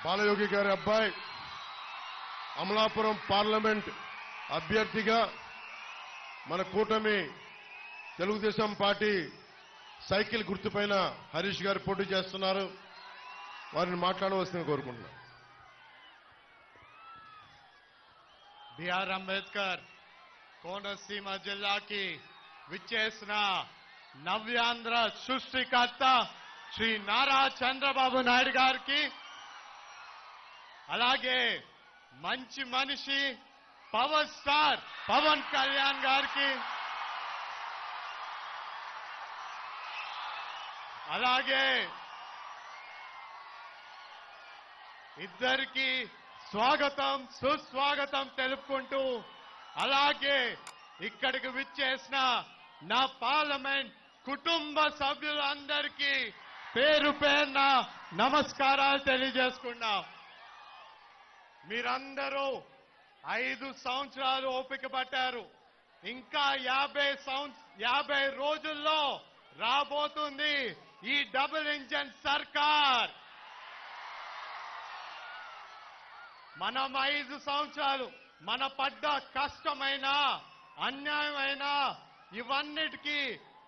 బాలయోగి గారి అబ్బాయి అమలాపురం పార్లమెంట్ అభ్యర్థిగా మన కూటమి తెలుగుదేశం పార్టీ సైకిల్ గుర్తుపైన హరీష్ గారు పోటీ చేస్తున్నారు. వారిని మాట్లాడవలసిందిగా కోరుకుంటున్నాను. బిఆర్ అంబేద్కర్ కోనసీమ జిల్లాకి విచ్చేసిన నవ్యాంధ్ర సృష్టికర్త శ్రీ నారా చంద్రబాబు నాయుడు గారికి, అలాగే మంచి మనిషి పవర్ స్టార్ పవన్ కళ్యాణ్ గారికి, అలాగే ఇద్దరికి స్వాగతం సుస్వాగతం తెలుపుకుంటూ, అలాగే ఇక్కడికి విచ్చేసిన నా పార్లమెంట్ కుటుంబ సభ్యులందరికీ పేరు పేరున నమస్కారాలు తెలియజేసుకున్నాం. మీరందరూ 5 సంవత్సరాలు ఓపిక పట్టారు. ఇంకా 50 రోజుల్లో రాబోతుంది ఈ డబుల్ ఇంజన్ సర్కార్. మనం 5 సంవత్సరాలు మన పడ్డ కష్టమైన అన్యాయమైన ఇవన్నిటికీ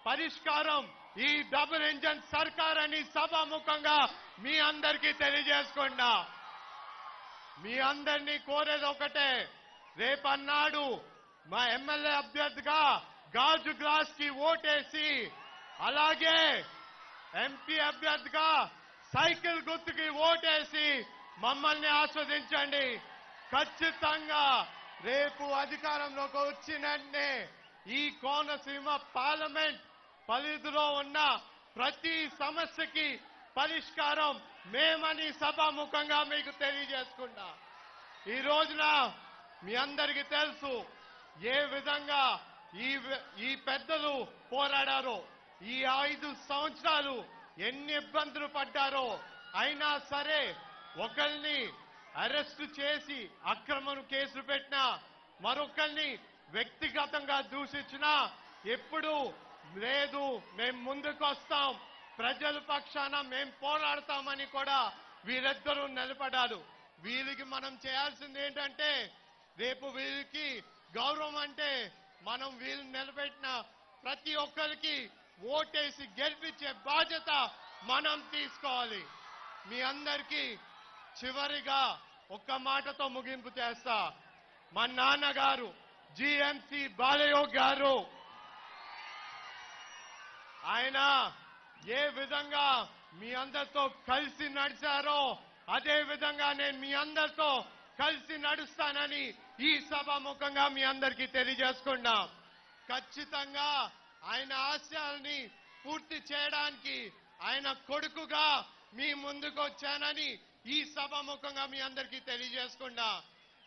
పరిష్కారం ఈ డబుల్ ఇంజన్ సర్కార్ అని సభాముఖంగా మీ అందరికీ తెలియజేసుకున్నా. మీ అందరినీ కోరేది ఒకటే, రేపన్నాడు మా ఎమ్మెల్యే అభ్యర్థిగా గాజు గ్లాస్ కి ఓటేసి, అలాగే ఎంపీ అభ్యర్థిగా సైకిల్ గుర్తుకి ఓటేసి మమ్మల్ని ఆస్వాదించండి. ఖచ్చితంగా రేపు అధికారంలోకి వచ్చినట్టే ఈ కోనసీమ పార్లమెంట్ పరిధిలో ఉన్న ప్రతి సమస్యకి పరిష్కారం మేమని సభాముఖంగా మీకు తెలియజేసుకున్నా. ఈ రోజున మీ అందరికీ తెలుసు ఏ విధంగా ఈ పెద్దలు పోరాడారో, ఈ 5 సంవత్సరాలు ఎన్ని ఇబ్బందులు పడ్డారో. అయినా సరే ఒకరిని అరెస్టు చేసి అక్రమ కేసులు పెట్టినా, మరొకరిని వ్యక్తిగతంగా దూషించినా ఎప్పుడు లేదు, మేము ముందుకు వస్తాం, ప్రజల పక్షాన మేము పోరాడతామని కూడా వీరిద్దరూ నిలబడారు. వీరికి మనం చేయాల్సింది ఏంటంటే, రేపు వీరికి గౌరవం అంటే మనం వీళ్ళు నిలబెట్టిన ప్రతి ఒక్కరికి ఓటేసి గెలిపించే బాధ్యత మనం తీసుకోవాలి. మీ అందరికీ చివరిగా ఒక్క మాటతో ముగింపు చేస్తా. మా నాన్నగారు జిఎంసి బాలయోగి గారు, ఆయన ఏ విధంగా మీ అందరితో కలిసి నడిచారో అదే విధంగా నేను మీ అందరితో కలిసి నడుస్తానని ఈ సభాముఖంగా మీ అందరికీ తెలియజేసుకున్నా. ఖచ్చితంగా ఆయన ఆశయాల్ని పూర్తి చేయడానికి ఆయన కొడుకుగా మీ ముందుకు వచ్చానని ఈ సభాముఖంగా మీ అందరికీ తెలియజేసుకున్నా.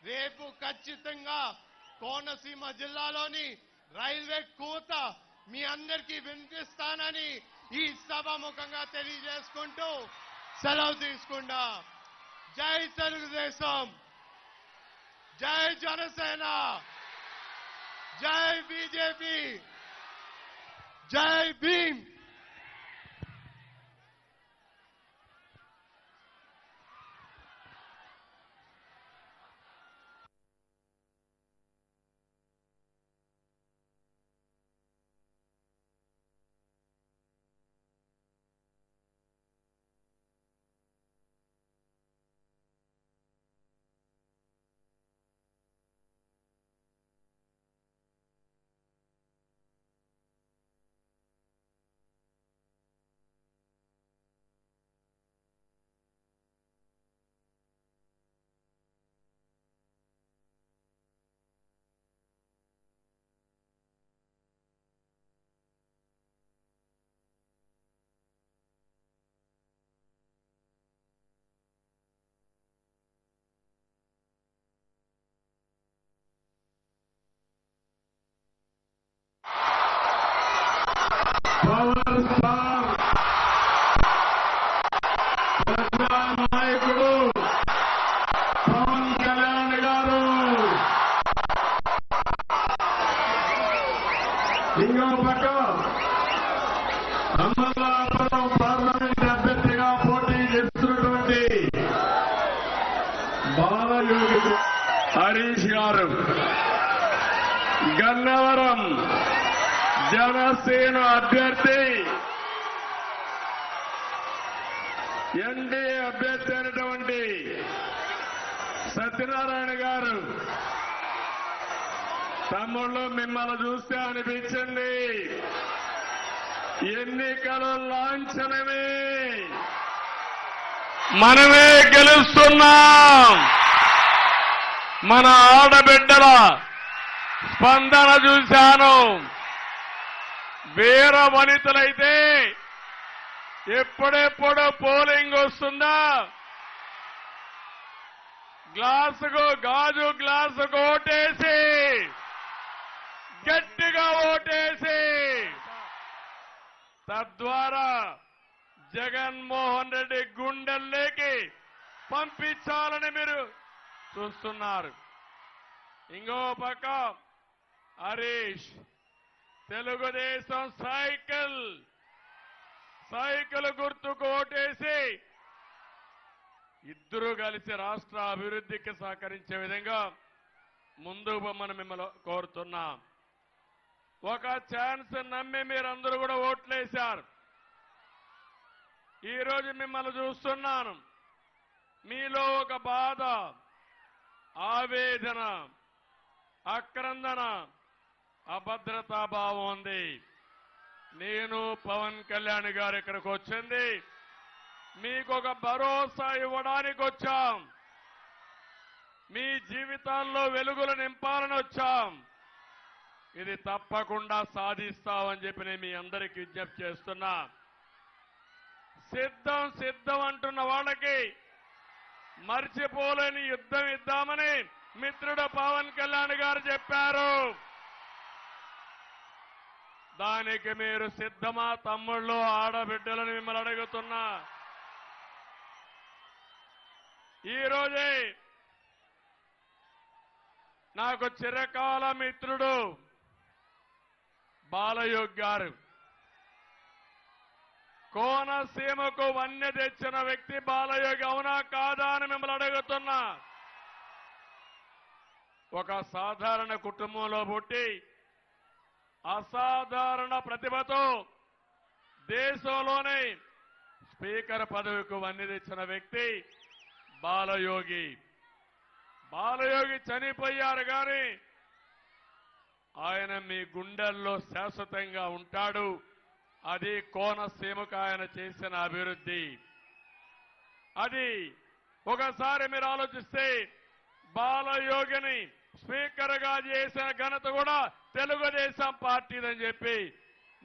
రేపు ఖచ్చితంగా కోనసీమ జిల్లాలోని రైల్వే కూత మీ అందరికీ వినిపిస్తానని ఈ సభాముఖంగా తెలియజేసుకుంటూ సెలవు తీసుకున్నా. జై తెలుగుదేశం, జై జనసేన, జై బీజేపీ, జై భీమ్. నాయకుడు పవన్ కళ్యాణ్ గారు, ఇంకో పక్క అమలాపురం పార్లమెంట్ అభ్యర్థిగా పోటీ చేస్తున్నటువంటి బాలయోగి హరీష్ గారు, గన్నవరం జనసేన అభ్యర్థి ఎన్డీఏ అభ్యర్థి అయినటువంటి సత్యనారాయణ గారు, తమ్ముళ్ళు మిమ్మల్ని చూస్తే అనిపించింది ఎన్నికలు లాంఛనమే, మనమే గెలుస్తున్నాం. మన ఆడబిడ్డల స్పందన చూశాను. వీర వనితలైతే ఎప్పుడెప్పుడు పోలింగ్ వస్తుందా, గాజు గ్లాసుకు ఓటేసి గట్టిగా ఓటేసి తద్వారా జగన్మోహన్ రెడ్డి గుండెల్లోకి పంపించాలని మీరు చూస్తున్నారు. ఇంకో పక్క హరీష్ తెలుగుదేశం సైకిల్ గుర్తుకు ఓటేసి ఇద్దరూ కలిసి రాష్ట్ర అభివృద్ధికి సహకరించే విధంగా ముందుకు పొమ్మని మిమ్మల్ని కోరుతున్నాం. ఒక ఛాన్స్ నమ్మి మీరందరూ కూడా ఓట్లేశారు. ఈరోజు మిమ్మల్ని చూస్తున్నాను. మీలో ఒక బాధ, ఆవేదన, ఆక్రందన, అభద్రతాభావం ఉంది. నేను పవన్ కళ్యాణ్ గారు ఇక్కడికి వచ్చింది మీకు ఒక భరోసా ఇవ్వడానికి వచ్చాం. మీ జీవితాల్లో వెలుగులు నింపాలని వచ్చాం. ఇది తప్పకుండా సాధిస్తామని చెప్పి నేను మీ అందరికీ విజ్ఞప్తి చేస్తున్నా. సిద్ధం అంటున్న వాళ్ళకి మర్చిపోలేని యుద్ధం ఇద్దామని మిత్రుడు పవన్ కళ్యాణ్ గారు చెప్పారు. దానికి మీరు సిద్ధమా తమ్ముళ్ళు, ఆడబిడ్డలను మిమ్మల్ని అడుగుతున్నా. ఈరోజే నాకు చిరకాల మిత్రుడు బాలయోగి గారు, కోనసీమకు వన్య తెచ్చిన వ్యక్తి బాలయోగి, అవునా కాదా అని మిమ్మల్ని అడుగుతున్నా. ఒక సాధారణ కుటుంబంలో పుట్టి అసాధారణ ప్రతిభతో దేశంలోనే స్పీకర్ పదవికి వన్య తెచ్చిన వ్యక్తి బాలయోగి. బాలయోగి చనిపోయారు కానీ ఆయన మీ గుండెల్లో శాశ్వతంగా ఉంటాడు. అది కోనసీమకు ఆయన చేసిన అభివృద్ధి. అది ఒకసారి మీరు ఆలోచిస్తే బాలయోగిని స్పీకర్ గా చేసిన ఘనత కూడా తెలుగుదేశం పార్టీదని చెప్పి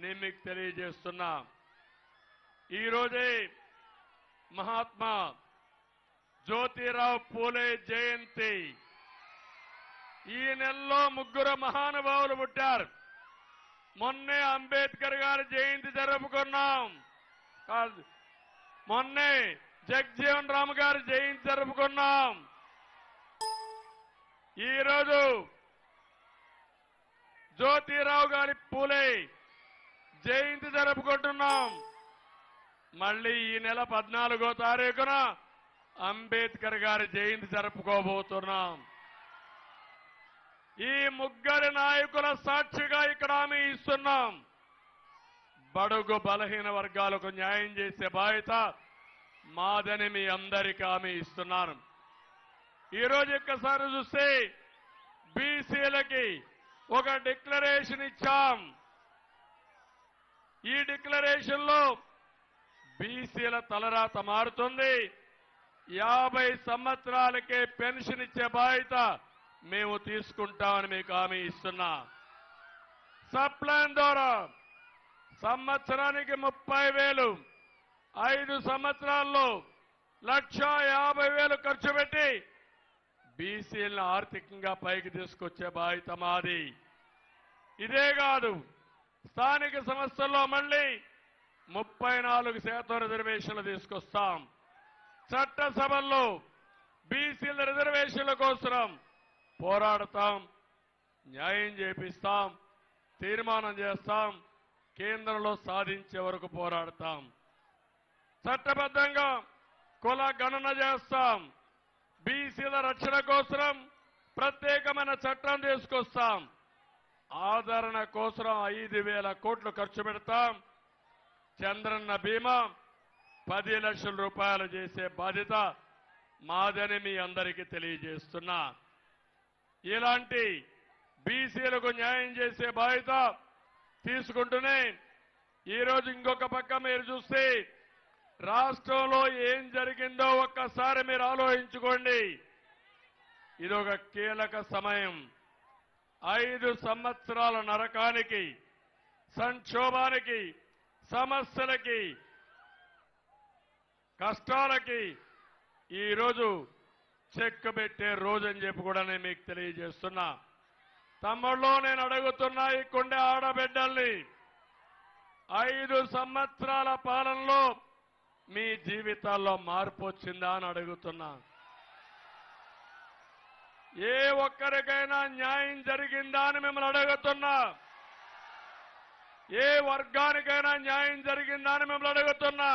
నేను మీకు తెలియజేస్తున్నా. ఈరోజే మహాత్మా జ్యోతిరావు పూలే జయంతి. ఈ నెలలో 3 మహానుభావులు పుట్టారు. మొన్నే అంబేద్కర్ గారి జయంతి జరుపుకున్నాం. మొన్నే జగజీవన్ రామ్ గారి జయంతి జరుపుకున్నాం. ఈరోజు జ్యోతిరావు గారి పూలే జయంతి జరుపుకుంటున్నాం. మళ్ళీ ఈ నెల 14వ తారీఖున అంబేద్కర్ గారి జయంతి జరుపుకోబోతున్నాం. ఈ 3 నాయకుల సాక్షిగా ఇక్కడ హామీ ఇస్తున్నాం. బడుగు బలహీన వర్గాలకు న్యాయం చేసే బాధ్యత మాదని మీ అందరికీ హామీ ఇస్తున్నాను. ఈరోజు ఒక్కసారి చూస్తే బీసీలకి ఒక డిక్లరేషన్ ఇచ్చాం. ఈ డిక్లరేషన్ లో బీసీల తలరాత మారుతుంది. 50 సంవత్సరాలకే పెన్షన్ ఇచ్చే బాధ్యత మేము తీసుకుంటామని మీకు హామీ ఇస్తున్నా. సబ్ ప్లాన్ ద్వారా సంవత్సరానికి 30,000, 5 సంవత్సరాల్లో 1,50,000 ఖర్చు పెట్టి బీసీలను ఆర్థికంగా పైకి తీసుకొచ్చే బాధ్యత మాది. ఇదే కాదు, స్థానిక సంస్థల్లో మళ్ళీ 34% రిజర్వేషన్లు తీసుకొస్తాం. చట్టసభల్లో బీసీల రిజర్వేషన్ల కోసం పోరాడతాం, న్యాయం చేపిస్తాం, తీర్మానం చేస్తాం, కేంద్రంలో సాధించే వరకు పోరాడతాం. చట్టబద్ధంగా కుల గణన చేస్తాం. బీసీల రక్షణ కోసం ప్రత్యేకమైన చట్టం తీసుకొస్తాం. ఆదరణ కోసం 5,000 కోట్లు ఖర్చు పెడతాం. చంద్రన్న బీమా 10 లక్షల రూపాయలు చేసే బాధ్యత మాదని మీ అందరికీ తెలియజేస్తున్నా. ఇలాంటి బీసీలకు న్యాయం చేసే బాధ్యత తీసుకుంటూనే ఈరోజు ఇంకొక పక్క మీరు చూస్తే రాష్ట్రంలో ఏం జరిగిందో ఒక్కసారి మీరు ఆలోచించుకోండి. ఇదొక కీలక సమయం. 5 సంవత్సరాల నరకానికి, సంక్షోభానికి, సమస్యలకి, కష్టాలకి ఈరోజు చెక్ పెట్టే రోజని చెప్పి కూడా నేను మీకు తెలియజేస్తున్నా. తమ్ముళ్ళు, నేను అడుగుతున్నా ఈ కొండే ఆడబిడ్డల్ని, 5 సంవత్సరాల పాలనలో మీ జీవితాల్లో మార్పు వచ్చిందా అని అడుగుతున్నా. ఏ ఒక్కరికైనా న్యాయం జరిగిందా అని మిమ్మల్ని అడుగుతున్నా. ఏ వర్గానికైనా న్యాయం జరిగిందా అని మిమ్మల్ని అడుగుతున్నా.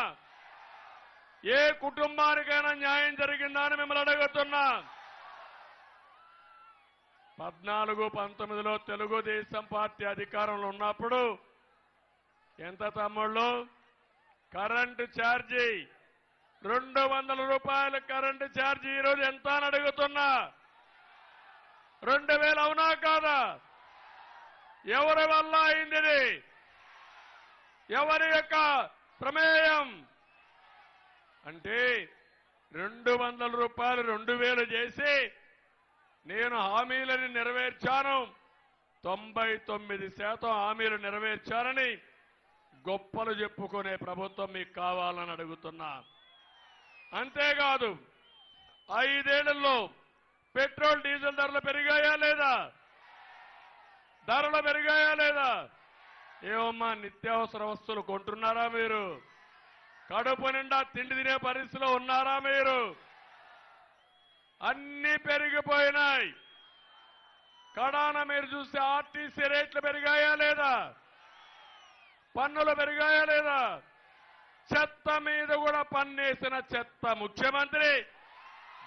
ఏ కుటుంబానికైనా న్యాయం జరిగిందా అని మిమ్మల్ని అడుగుతున్నా. 14-19లో తెలుగుదేశం పార్టీ అధికారంలో ఉన్నప్పుడు ఎంత తమ్ముళ్ళు? కరెంటు ఛార్జీ 200 రూపాయలు కరెంటు ఛార్జీ ఈరోజు ఎంత అని అడుగుతున్నా. 2,000 అవునా కాదా? ఎవరి వల్ల అయింది? ఎవరి యొక్క ప్రమేయం? అంటే 200 రూపాయలు 2,000 చేసి నేను హామీలను నెరవేర్చాను, 99% హామీలు నెరవేర్చానని గొప్పలు చెప్పుకునే ప్రభుత్వం మీకు కావాలని అడుగుతున్నా. అంతేకాదు 5 ఏళ్లలో పెట్రోల్ డీజిల్ ధరలు పెరిగాయా లేదా? ధరలు పెరిగాయా లేదా? ఏమమ్మా, నిత్యావసర వస్తువులు కొంటున్నారా మీరు? కడుపు నిండా తిండి తినే పరిస్థితిలో ఉన్నారా మీరు? అన్ని పెరిగిపోయినాయి. కడాన మీరు చూస్తే ఆర్టీసీ రేట్లు పెరిగాయా లేదా? పన్నులు పెరిగాయా లేదా? చెత్త మీద కూడా పన్నేసిన చెత్త ముఖ్యమంత్రి,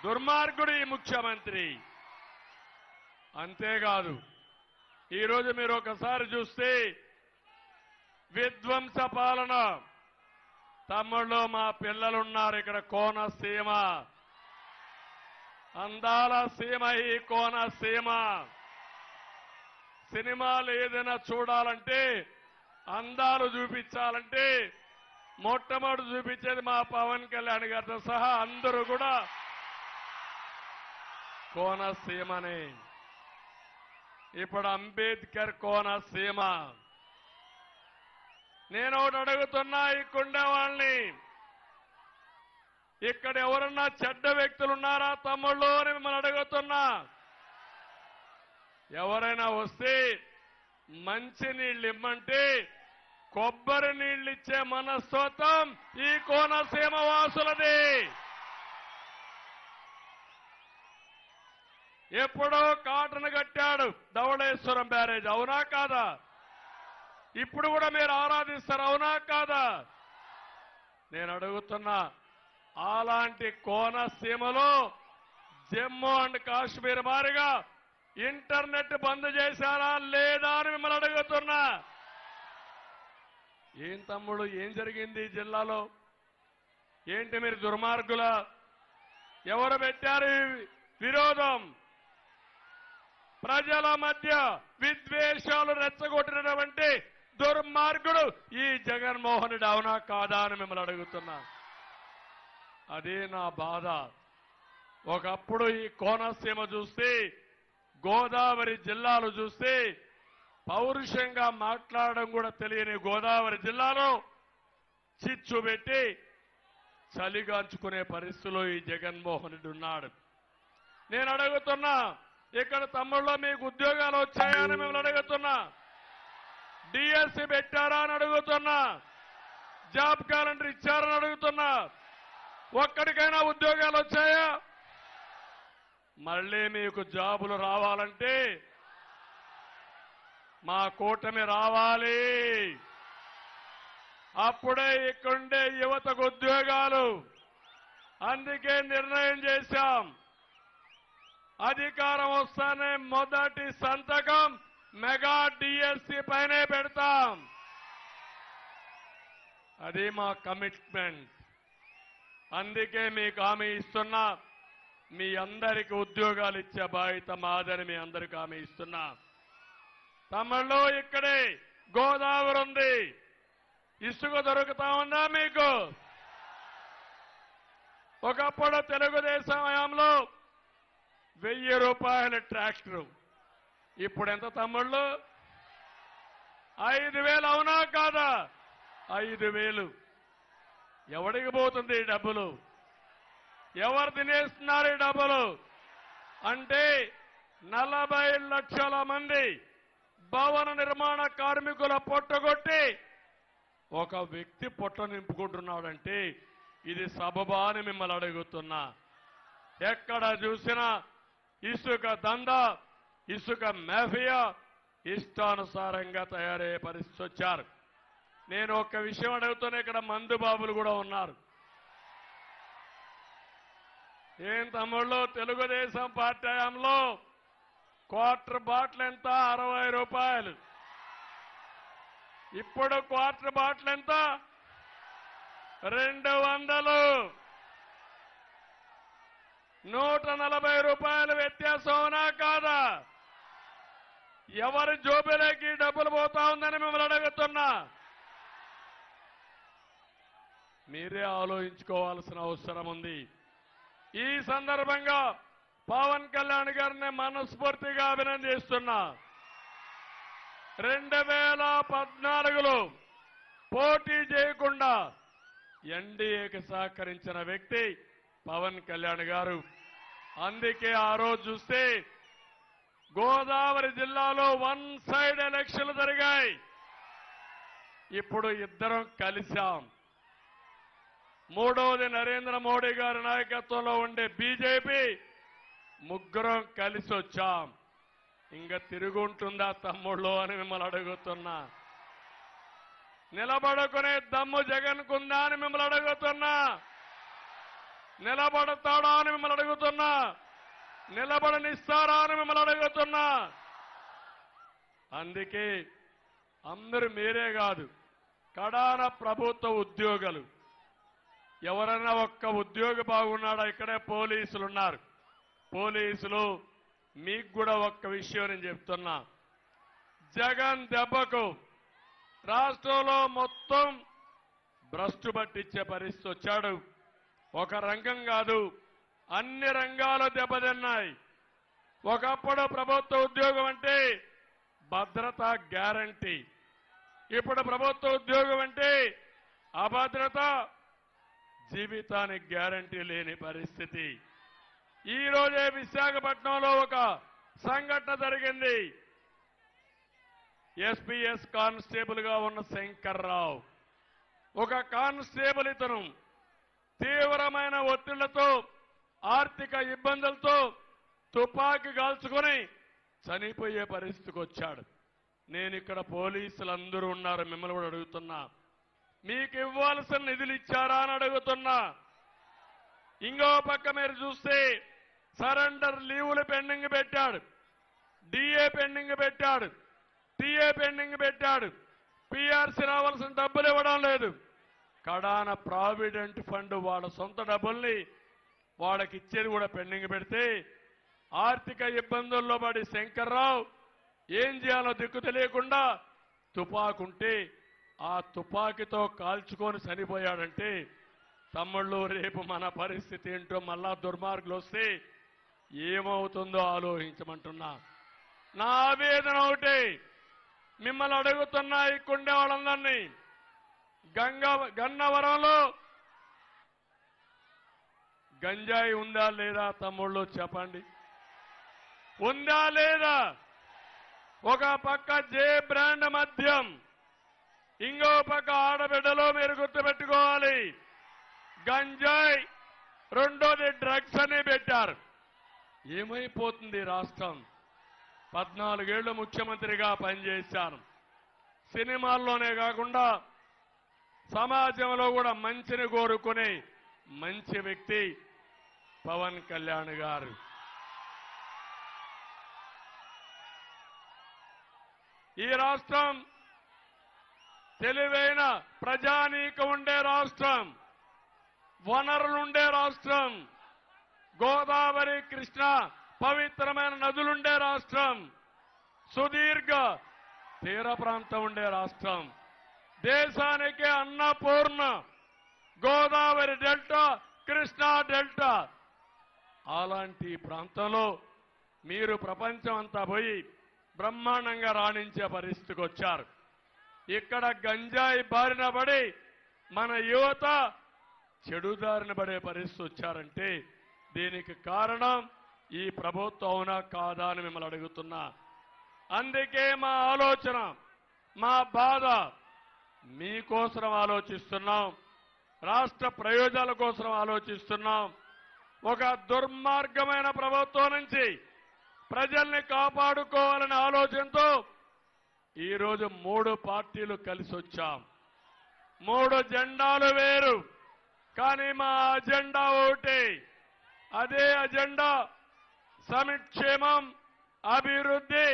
దుర్మార్గుడు ఈ ముఖ్యమంత్రి. అంతేకాదు ఈరోజు మీరు ఒకసారి చూస్తే విధ్వంస పాలన. తమ్ముళ్ళు, మా పిల్లలున్నారు ఇక్కడ. కోనసీమ అందాల సీమ, ఈ కోనసీమ. సినిమాలు ఏదైనా చూడాలంటే, అందాలు చూపించాలంటే మొట్టమొదటి చూపించేది మా పవన్ కళ్యాణ్ గారితో సహా అందరూ కూడా కోనసీమనే. ఇప్పుడు అంబేద్కర్ కోనసీమ. నేను ఒకటి అడుగుతున్నా ఈ కుండే వాళ్ళని, ఇక్కడ ఎవరన్నా చెడ్డ వ్యక్తులు ఉన్నారా తమ్ముళ్ళు అని మిమ్మల్ని అడుగుతున్నా. ఎవరైనా వస్తే మంచి నీళ్ళు ఇమ్మంటే కొబ్బరి నీళ్ళు ఇచ్చే మనస్తత్వం ఈ కోనసీమ వాసులది. ఎప్పుడో కాటన్ కట్టాడు ధవళేశ్వరం బ్యారేజ్, అవునా కాదా? ఇప్పుడు కూడా మీరు ఆరాధిస్తారు, అవునా కాదా? నేను అడుగుతున్నా, అలాంటి కోనసీమలో జమ్మూ అండ్ కాశ్మీర్ మారిగా ఇంటర్నెట్ బంద్ చేశారా లేదా అని మిమ్మల్ని అడుగుతున్నా. ఏం తమ్ముడు, ఏం జరిగింది ఈ జిల్లాలో? ఏంటి మీరు దుర్మార్గుల? ఎవరు పెట్టారు ఈ విరోధం? ప్రజల మధ్య విద్వేషాలు రెచ్చగొట్టినటువంటి దుర్మార్గుడు ఈ జగన్మోహన్ రెడ్డి, అవునా కాదా అని మిమ్మల్ని అడుగుతున్నా. అదే నా బాధ. ఒకప్పుడు ఈ కోనసీమ చూస్తే, గోదావరి జిల్లాలు చూస్తే పౌరుషంగా మాట్లాడడం కూడా తెలియని గోదావరి జిల్లాలో చిచ్చు పెట్టి చలిగాంచుకునే పరిస్థితిలో ఈ జగన్మోహన్ రెడ్డి ఉన్నాడు. నేను అడుగుతున్నా, ఇక్కడ తమ్ముళ్ళలో మీకు ఉద్యోగాలు వచ్చాయని మిమ్మల్ని అడుగుతున్నా. డిఎస్సి పెట్టారా అని అడుగుతున్నా. జాబ్ క్యాలెండర్ ఇచ్చారని అడుగుతున్నా. ఒక్కడికైనా ఉద్యోగాలు వచ్చాయా? మళ్ళీ మీకు జాబులు రావాలంటే మా కూటమి రావాలి. అప్పుడే ఇక్కడుండే యువతకు ఉద్యోగాలు. అందుకే నిర్ణయం చేశాం, అధికారం వస్తానే మొదటి సంతకం మెగా డిఎస్సి పైనే పెడతాం. అది మా కమిట్మెంట్. అందుకే మీకు హామీ ఇస్తున్నా, మీ అందరికీ ఉద్యోగాలు ఇచ్చే బాధ్యత మాదని మీ అందరికీ హామీ ఇస్తున్నా. తమిళలో ఇక్కడే గోదావరి ఉంది, ఇసుక దొరుకుతా ఉందా మీకు? ఒకప్పుడు తెలుగుదేశం హయాంలో 1000 రూపాయల ట్రాక్టరు, ఇప్పుడు ఎంత తమ్ముళ్ళు? 5000. అవునా కాదా? 5000. ఎవడికి పోతుంది ఈ డబ్బులు? ఎవరు తినేస్తున్నారు ఈ డబ్బులు? అంటే 40 లక్షల మంది భవన నిర్మాణ కార్మికుల పొట్టగొట్టి ఒక వ్యక్తి పొట్ట నింపుకుంటున్నాడంటే ఇది సబబా అని మిమ్మల్ని అడుగుతున్నా. ఎక్కడ చూసినా ఇసుక దందా, ఇసుక మాఫియా ఇష్టానుసారంగా తయారయ్యే పరిస్థితి వచ్చారు. నేను ఒక్క విషయం అడుగుతున్నా, ఇక్కడ మందు బాబులు కూడా ఉన్నారు. ఏం తమ్ముళ్ళు, తెలుగుదేశం పార్టీ హయాంలో క్వార్టర్ బాటిల్ ఎంత? 60 రూపాయలు. ఇప్పుడు క్వార్టర్ బాటిల్ ఎంత? 200. 140 రూపాయలు వ్యత్యాసం అవునా కాదా? ఎవరి జోబులోకి డబ్బులు పోతా ఉందని మిమ్మల్ని అడుగుతున్నా. మీరే ఆలోచించుకోవాల్సిన అవసరం ఉంది. ఈ సందర్భంగా పవన్ కళ్యాణ్ గారిని మనస్ఫూర్తిగా అభినందిస్తున్నా. 2014లో పోటీ చేయకుండా ఎన్డీఏకి సహకరించిన వ్యక్తి పవన్ కళ్యాణ్ గారు. అందుకే ఆ రోజు చూస్తే గోదావరి జిల్లాలో 1 సైడ్ ఎలక్షన్లు జరిగాయి. ఇప్పుడు ఇద్దరం కలిశాం. మూడవది నరేంద్ర మోడీ గారి నాయకత్వంలో ఉండే బీజేపీ, ముగ్గురం కలిసి వచ్చాం. ఇంకా తిరుగుంటుందా తమ్ముళ్ళు అని మిమ్మల్ని అడుగుతున్నా. నిలబడుకునే దమ్ము జగన్ కుందా అని మిమ్మల్ని అడుగుతున్నా. నిలబడతాడా అని మిమ్మల్ని అడుగుతున్నా. నిలబడనిస్తారా అని మిమ్మల్ని అడుగుతున్నా. అందుకే అందరూ మీరే కాదు, కడాన ప్రభుత్వ ఉద్యోగులు ఎవరైనా ఒక్క ఉద్యోగి బాగున్నాడా? ఇక్కడే పోలీసులు ఉన్నారు. పోలీసులు మీకు కూడా ఒక్క విషయం నేను చెప్తున్నా. జగన్ దెబ్బకు రాష్ట్రంలో మొత్తం భ్రష్టు పట్టించే పరిస్థితి వచ్చాడు. ఒక రంగం కాదు, అన్ని రంగాలు దెబ్బతిన్నాయి. ఒకప్పుడు ప్రభుత్వ ఉద్యోగం అంటే భద్రత గ్యారంటీ, ఇప్పుడు ప్రభుత్వ ఉద్యోగం అంటే అభద్రత, జీవితానికి గ్యారంటీ లేని పరిస్థితి. ఈ రోజే విశాఖపట్నంలో ఒక సంఘటన జరిగింది. ఎస్పీఎస్ కానిస్టేబుల్ గా ఉన్న శంకర్రావు, ఒక కానిస్టేబుల్, ఇతను తీవ్రమైన ఒత్తిళ్లతో, ఆర్థిక ఇబ్బందులతో తుపాకీ కాల్చుకొని చనిపోయే పరిస్థితికి వచ్చాడు. నేను ఇక్కడ పోలీసులందరూ ఉన్నారు, మిమ్మల్ని కూడా అడుగుతున్నా, మీకు ఇవ్వాల్సిన నిధులు ఇచ్చారా అని అడుగుతున్నా. ఇంకో పక్క మీరు చూస్తే సరెండర్ లీవులు పెండింగ్ పెట్టాడు, డిఏ పెండింగ్ పెట్టాడు, టీఏ పెండింగ్ పెట్టాడు, పీఆర్సీ రావాల్సిన డబ్బులు ఇవ్వడం లేదు. కడాన ప్రావిడెంట్ ఫండ్ వాళ్ళ సొంత డబ్బుల్ని వాళ్ళకి ఇచ్చేది కూడా పెండింగ్ పెడితే ఆర్థిక ఇబ్బందుల్లో పడి శంకర్రావు ఏం చేయాలో దిక్కు తెలియకుండా తుపాకుంటే ఆ తుపాకీతో కాల్చుకొని చనిపోయాడంటే తమ్ముళ్ళు, రేపు మన పరిస్థితి ఏంటో మళ్ళా దుర్మార్గులు వస్తే ఏమవుతుందో ఆలోచించమంటున్నా. నా ఆవేదన ఒకటే, మిమ్మల్ని అడుగుతున్నా, ఇక్కడుండే వాళ్ళందరినీ, గన్నవరంలో గంజాయి ఉందా లేదా తమ్ముళ్ళు చెప్పండి, ఉందా లేదా? ఒక పక్క జే బ్రాండ్ మద్యం, ఇంకో పక్క ఆడబిడ్డలో మీరు గుర్తుపెట్టుకోవాలి గంజాయి, రెండోది డ్రగ్స్ అని పెట్టారు. ఏమైపోతుంది రాష్ట్రం? 14 ఏళ్లు ముఖ్యమంత్రిగా పనిచేశాను. సినిమాల్లోనే కాకుండా సమాజంలో కూడా మంచిని కోరుకునే మంచి వ్యక్తి పవన్ కళ్యాణ్ గారు. ఈ రాష్ట్రం తెలివైన ప్రజానీకం ఉండే రాష్ట్రం, వనరులుండే రాష్ట్రం, గోదావరి కృష్ణ పవిత్రమైన నదులుండే రాష్ట్రం, సుదీర్ఘ తీర ప్రాంతం ఉండే రాష్ట్రం, దేశానికి అన్నపూర్ణ గోదావరి డెల్టా, కృష్ణా డెల్టా. అలాంటి ప్రాంతంలో మీరు ప్రపంచం అంతా పోయి బ్రహ్మాండంగా రాణించే పరిస్థితికి వచ్చారు. ఇక్కడ గంజాయి బారిన పడి మన యువత చెడుదారిన పడే పరిస్థితి వచ్చారంటే దీనికి కారణం ఈ ప్రభుత్వం అవునా కాదా అని మిమ్మల్ని అడుగుతున్నా. అందుకే మా ఆలోచన, మా బాధ మీకోసం ఆలోచిస్తున్నాం, రాష్ట్ర ప్రయోజనాల కోసం ఆలోచిస్తున్నాం. ఒక దుర్మార్గమైన ప్రభుత్వం నుంచి ప్రజల్ని కాపాడుకోవాలనే ఆలోచనతో ఈరోజు 3 పార్టీలు కలిసి వచ్చాం. 3 జెండాలు వేరు, కానీ మా అజెండా ఒకటి. అదే అజెండా సంక్షేమం, అభివృద్ధి,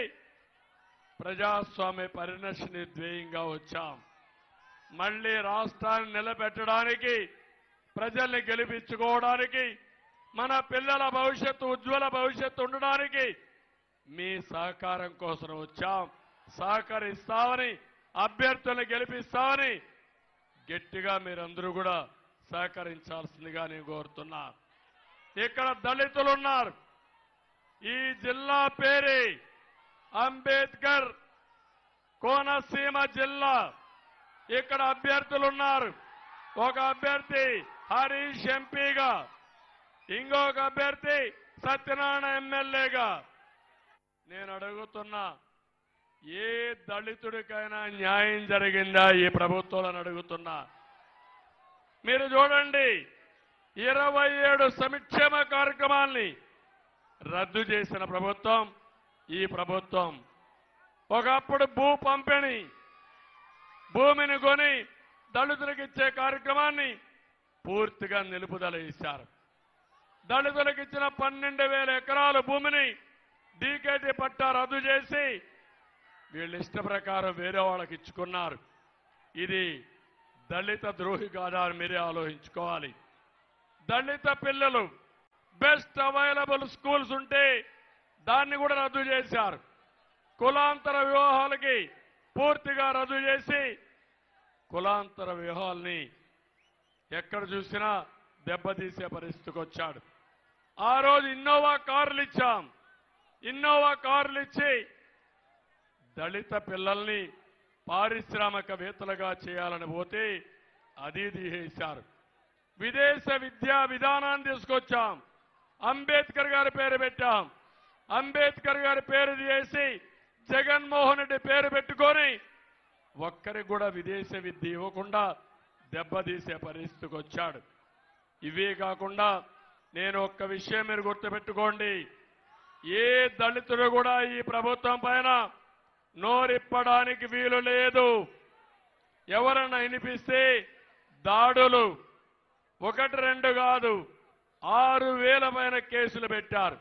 ప్రజాస్వామ్య పరిరక్షణ ధ్యేయంగా వచ్చాం. మళ్లీ రాష్ట్రాన్ని నిలబెట్టడానికి, ప్రజల్ని గెలిపించుకోవడానికి, మన పిల్లల భవిష్యత్తు ఉజ్వల భవిష్యత్తు ఉండడానికి మీ సహకారం కోసం వచ్చాం. సహకరిస్తామని, అభ్యర్థులను గెలిపిస్తామని గట్టిగా మీరందరూ కూడా సహకరించాల్సిందిగా నేను కోరుతున్నా. ఇక్కడ దళితులు ఉన్నారు. ఈ జిల్లా పేరే అంబేద్కర్ కోనసీమ జిల్లా. ఇక్కడ అభ్యర్థులున్నారు. ఒక అభ్యర్థి హరీష్ ఎంపీగా, ఇంకొక అభ్యర్థి సత్యనారాయణ ఎమ్మెల్యేగా. నేను అడుగుతున్నా, ఏ దళితుడికైనా న్యాయం జరిగిందా ఈ ప్రభుత్వాలను అడుగుతున్నా. మీరు చూడండి, 27 సంక్షేమ కార్యక్రమాల్ని రద్దు చేసిన ప్రభుత్వం ఈ ప్రభుత్వం. ఒకప్పుడు భూ పంపిణీ, భూమిని కొని దళితులకు ఇచ్చే కార్యక్రమాన్ని పూర్తిగా నిలుపుదల చేశారు. దళితులకు ఇచ్చిన 12,000 ఎకరాల భూమిని డీకేటీ పట్టా రద్దు చేసి వీళ్ళ ఇష్ట ప్రకారం వేరే వాళ్ళకి ఇచ్చుకున్నారు. ఇది దళిత ద్రోహి కాదా అని మీరే ఆలోచించుకోవాలి. దళిత పిల్లలు బెస్ట్ అవైలబుల్ స్కూల్స్ ఉంటే దాన్ని కూడా రద్దు చేశారు. కులాంతర వివాహాలకి పూర్తిగా రద్దు చేసి కులాంతర వివాహాల్ని ఎక్కడ చూసినా దెబ్బతీసే పరిస్థితికి వచ్చాడు. ఆ రోజు ఇన్నోవా కార్లు ఇచ్చాం. ఇన్నోవా కార్లు ఇచ్చి దళిత పిల్లల్ని పారిశ్రామికవేత్తలుగా చేయాలని పోతే అది తీసేశారు. విదేశ విద్యా విధానాన్ని తీసుకొచ్చాం. అంబేద్కర్ గారి పేరు పెట్టాం. అంబేద్కర్ గారి పేరు తీసి జగన్మోహన్ రెడ్డి పేరు పెట్టుకొని ఒక్కరికి కూడా విదేశ విద్య ఇవ్వకుండా దెబ్బతీసే పరిస్థితికి వచ్చాడు. ఇవే కాకుండా నేను ఒక్క విషయం మీరు గుర్తుపెట్టుకోండి, ఏ దళితుడు కూడా ఈ ప్రభుత్వం పైన నోరిప్పడానికి వీలు లేదు. ఎవరన్నా వినిపిస్తే దాడులు 1-2 కాదు, 6,000 పైన కేసులు పెట్టారు.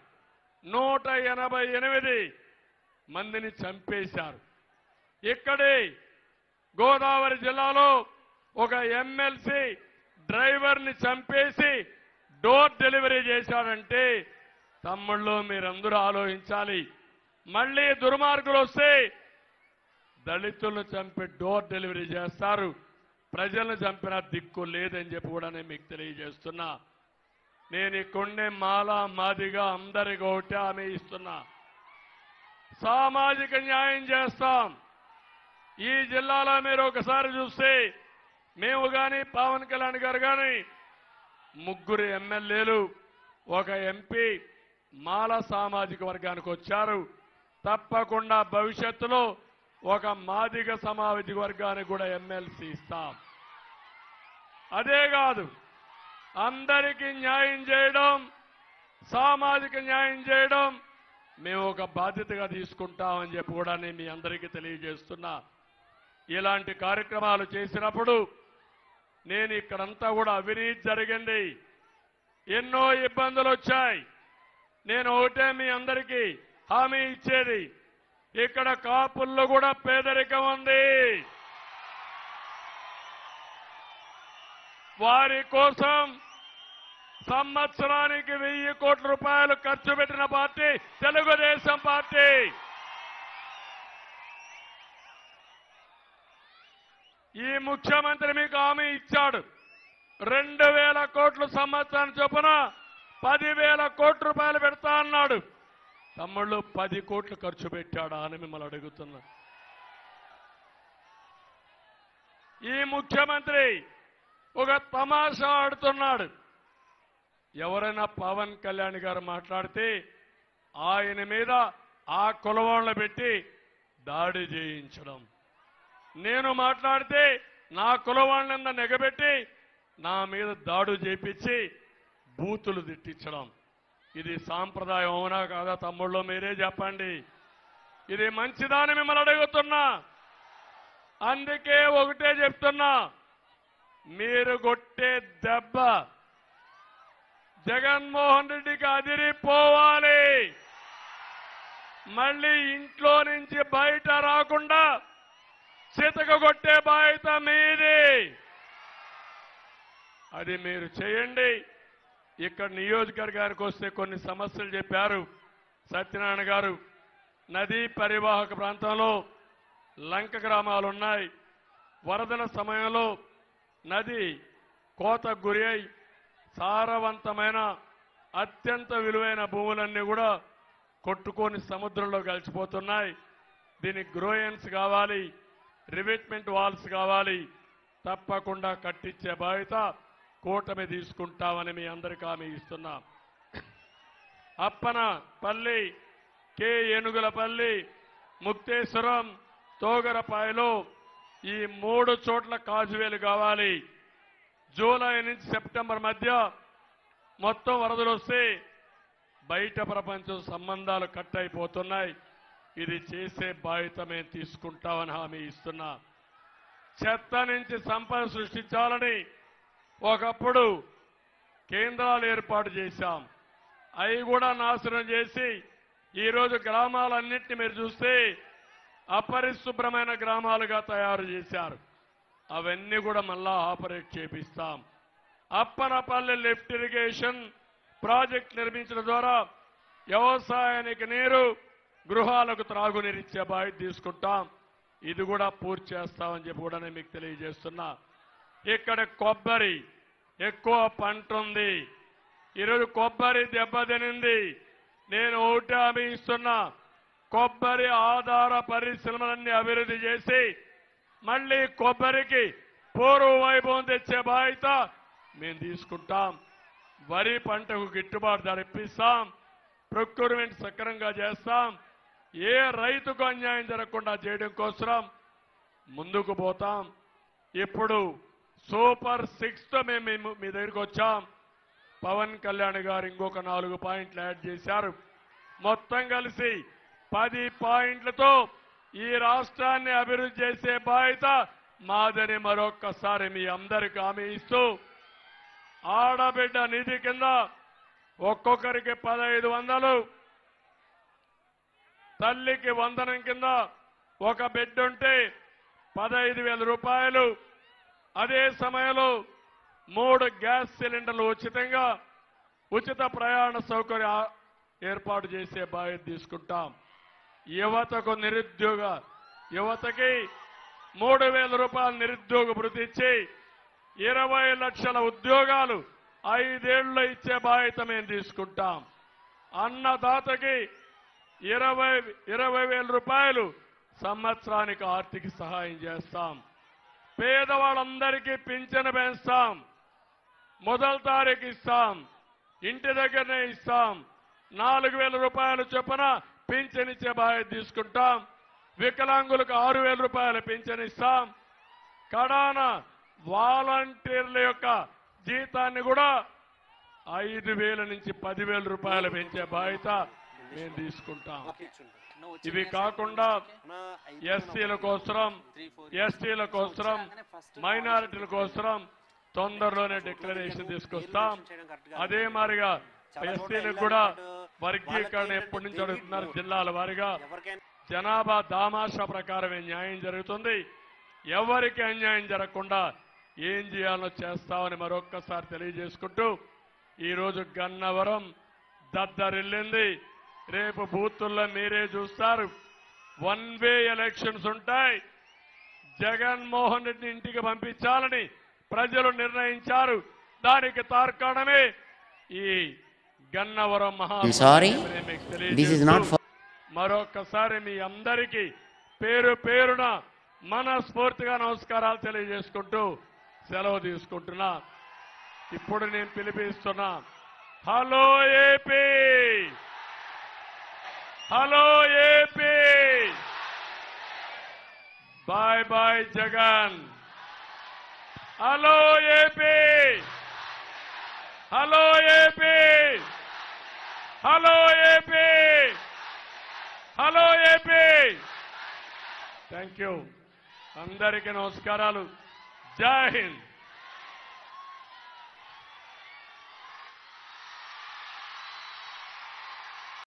188 మందిని చంపేశారు. ఇక్కడే గోదావరి జిల్లాలో ఒక ఎమ్మెల్సీ డ్రైవర్ని చంపేసి డోర్ డెలివరీ చేశాడంటే తమ్ముళ్ళు మీరందరూ ఆలోచించాలి. మళ్లీ దుర్మార్గులు వస్తే దళితులను చంపి డోర్ డెలివరీ చేస్తారు. ప్రజలను చంపిన దిక్కు లేదని చెప్పి కూడా నేను మీకు తెలియజేస్తున్నా. నేను ఇక్కడే మాలా మాదిగా అందరికీ ఒకటి హామీ ఇస్తున్నా, సామాజిక న్యాయం చేస్తాం. ఈ జిల్లాలో మీరు ఒకసారి చూస్తే మేము కానీ పవన్ కళ్యాణ్ గారు కానీ 3 ఎమ్మెల్యేలు 1 ఎంపీ మాల సామాజిక వర్గానికి వచ్చారు. తప్పకుండా భవిష్యత్తులో ఒక మాదిగ సామాజిక వర్గానికి కూడా ఎమ్మెల్సీ ఇస్తాం. అదే కాదు, అందరికీ న్యాయం చేయడం, సామాజిక న్యాయం చేయడం మేము ఒక బాధ్యతగా తీసుకుంటామని చెప్పి కూడా నేను మీ అందరికీ తెలియజేస్తున్నా. ఇలాంటి కార్యక్రమాలు చేసినప్పుడు నేను ఇక్కడంతా కూడా అవినీతి జరిగింది, ఎన్నో ఇబ్బందులు వచ్చాయి. నేను ఒకటే మీ అందరికీ హామీ ఇచ్చేది, ఇక్కడ కాపుల్లో కూడా పేదరికం ఉంది. వారి కోసం సంవత్సరానికి 1000 కోట్ల రూపాయలు ఖర్చు పెట్టిన పార్టీ తెలుగుదేశం పార్టీ. ఈ ముఖ్యమంత్రి మీకు హామీ ఇచ్చాడు. 2000 కోట్లు సంవత్సరం చొప్పున 10,000 కోట్ల రూపాయలు పెడతా అన్నాడు. తమ్ముళ్ళు 10 కోట్లు ఖర్చు పెట్టాడా అని మిమ్మల్ని అడుగుతున్నా. ఈ ముఖ్యమంత్రి ఒక తమాషా ఆడుతున్నాడు. ఎవరైనా పవన్ కళ్యాణ్ గారు మాట్లాడితే ఆయన మీద ఆ కులవాళ్ళ పెట్టి దాడి చేయించడం, నేను మాట్లాడితే నా కులవాళ్ళంతా నెగబెట్టి నా మీద దాడు చేపించి బూతులు తిట్టించడం. ఇది సాంప్రదాయం అవునా కాదా తమ్ముళ్ళు మీరే చెప్పండి. ఇది మంచిదాని మిమ్మల్ని అడుగుతున్నా. అందుకే ఒకటే చెప్తున్నా, మీరు కొట్టే దెబ్బ జగన్మోహన్ రెడ్డికి అదిరిపోవాలి. మళ్ళీ ఇంట్లో నుంచి బయట రాకుండా చితక కొట్టే బాధ్యత మీది. అది మీరు చేయండి. ఇక్కడ నియోజకవర్గానికి వస్తే కొన్ని సమస్యలు చెప్పారు సత్యనారాయణ గారు. నదీ పరివాహక ప్రాంతంలో లంక గ్రామాలు ఉన్నాయి. వరదల సమయంలో నది కోతకు గురి అయి సారవంతమైన అత్యంత విలువైన భూములన్నీ కూడా కొట్టుకొని సముద్రంలో కలిసిపోతున్నాయి. దీనికి గ్రోయన్స్ కావాలి, రివిట్మెంట్ వాల్స్ కావాలి. తప్పకుండా కట్టించే బాధ్యత కూటమి తీసుకుంటామని మీ అందరికీ హామీ ఇస్తున్నాం. అప్పనపల్లి, కే ఏనుగులపల్లి, ముక్తేశ్వరం, తోగరపాయలో ఈ 3 చోట్ల కాజువేలు కావాలి. జూలై నుంచి సెప్టెంబర్ మధ్య మొత్తం వరదలు వస్తే బయట ప్రపంచం సంబంధాలు కట్ అయిపోతున్నాయి. ఇది చేసే బాధ్యత మేము తీసుకుంటామని హామీ ఇస్తున్నా. చెత్త నుంచి సంపద సృష్టించాలని ఒకప్పుడు కేంద్రాలు ఏర్పాటు చేశాం. అవి కూడా నాశనం చేసి ఈరోజు గ్రామాలన్నింటినీ మీరు చూస్తే అపరిశుభ్రమైన గ్రామాలుగా తయారు చేశారు. అవన్నీ కూడా మళ్ళా ఆపరేట్ చేపిస్తాం. అప్పనపల్లి లిఫ్ట్ ఇరిగేషన్ ప్రాజెక్ట్ నిర్మించడం ద్వారా వ్యవసాయానికి నీరు, గృహాలకు త్రాగునీరిచ్చే బాధ్యత తీసుకుంటాం. ఇది కూడా పూర్తి చేస్తామని చెప్పి కూడా నేను మీకు తెలియజేస్తున్నా. ఇక్కడ కొబ్బరి ఎక్కువ పంట ఉంది. ఈరోజు కొబ్బరి దెబ్బతినింది. నేను ఒకటి హామీ ఇస్తున్నా, కొబ్బరి ఆధార పరిశ్రమలన్నీ అభివృద్ధి చేసి మళ్ళీ కొబ్బరికి పూర్వ వైభవం తెచ్చే బాధ్యత మేము తీసుకుంటాం. వరి పంటకు గిట్టుబాటు ధర ఇప్పిస్తాం. ప్రొక్యూర్మెంట్ సక్రమంగా చేస్తాం. ఏ రైతుకు అన్యాయం జరగకుండా చేయడం కోసం ముందుకు పోతాం. ఇప్పుడు సూపర్ 6తో మేము మీ దగ్గరికి వచ్చాం. పవన్ కళ్యాణ్ గారు ఇంకొక 4 పాయింట్లు యాడ్ చేశారు. మొత్తం కలిసి 10 పాయింట్లతో ఈ రాష్ట్రాన్ని అభివృద్ధి చేసే బాధ్యత మాదని మరొక్కసారి మీ అందరికీ హామీ ఇస్తూ, ఆడబిడ్డ నిధి కింద ఒక్కొక్కరికి 1500, తల్లికి వందనం కింద ఒక బిడ్డ ఉంటే 15,000 రూపాయలు. అదే సమయంలో 3 గ్యాస్ సిలిండర్లు ఉచితంగా, ఉచిత ప్రయాణ సౌకర్యం ఏర్పాటు చేసే బాధ్యత తీసుకుంటాం. యువతకు యువతకి 3,000 రూపాయల నిరుద్యోగ భృతి ఇచ్చి 20 లక్షల ఉద్యోగాలు 5 ఏళ్లలో ఇచ్చే బాధ్యత మేము తీసుకుంటాం. అన్నదాతకి 20,000 రూపాయలు సంవత్సరానికి ఆర్థిక సహాయం చేస్తాం. పేదవాళ్ళందరికీ పింఛను పెంచుతాం. మొదటి తారీఖు ఇస్తాం. ఇంటి దగ్గరనే ఇస్తాం. 4,000 రూపాయలు చొప్పున పింఛన్ ఇచ్చే బాధ్యత తీసుకుంటాం. వికలాంగులకు 6,000 రూపాయల పింఛన్ ఇస్తాం. కడాన వాలంటీర్ల యొక్క జీతాన్ని కూడా 5,000 నుంచి 10,000 రూపాయలు పెంచే బాధ్యత మేము తీసుకుంటాం. ఇవి కాకుండా ఎస్సీల కోసం, ఎస్టీల కోసం, మైనారిటీల కోసం తొందరలోనే డిక్లరేషన్ తీసుకొస్తాం. అదే మాదిరిగా ఎస్సీలకు కూడా వర్గీకరణ ఎప్పటి నుంచి అడుగుతున్నారు జిల్లాల వారీగా. జనాభా దామాషా ప్రకారమే న్యాయం జరుగుతుంది. ఎవరికి అన్యాయం జరగకుండా ఏం చేయాలో చేస్తామని మరొక్కసారి తెలియజేసుకుంటూ ఈరోజు గన్నవరం దద్దరిల్లింది. రేపు బూతుల్లో మీరే చూస్తారు. 1 వే ఎలక్షన్స్ ఉంటాయి. జగన్మోహన్ రెడ్డిని ఇంటికి పంపించాలని ప్రజలు నిర్ణయించారు. దానికి తార్కాణమే ఈ గన్నవరం మరొకసారి మీ అందరికీ పేరు పేరున మనస్ఫూర్తిగా నమస్కారాలు తెలియజేసుకుంటూ సెలవు తీసుకుంటున్నా. ఇప్పుడు నేను పిలిపిస్తున్నా, hello AP, hello AP, bye bye Jagan, hello AP, hello AP, hello AP, hello AP. Thank you. అందరికీ నమస్కారాలు. జై హింద్.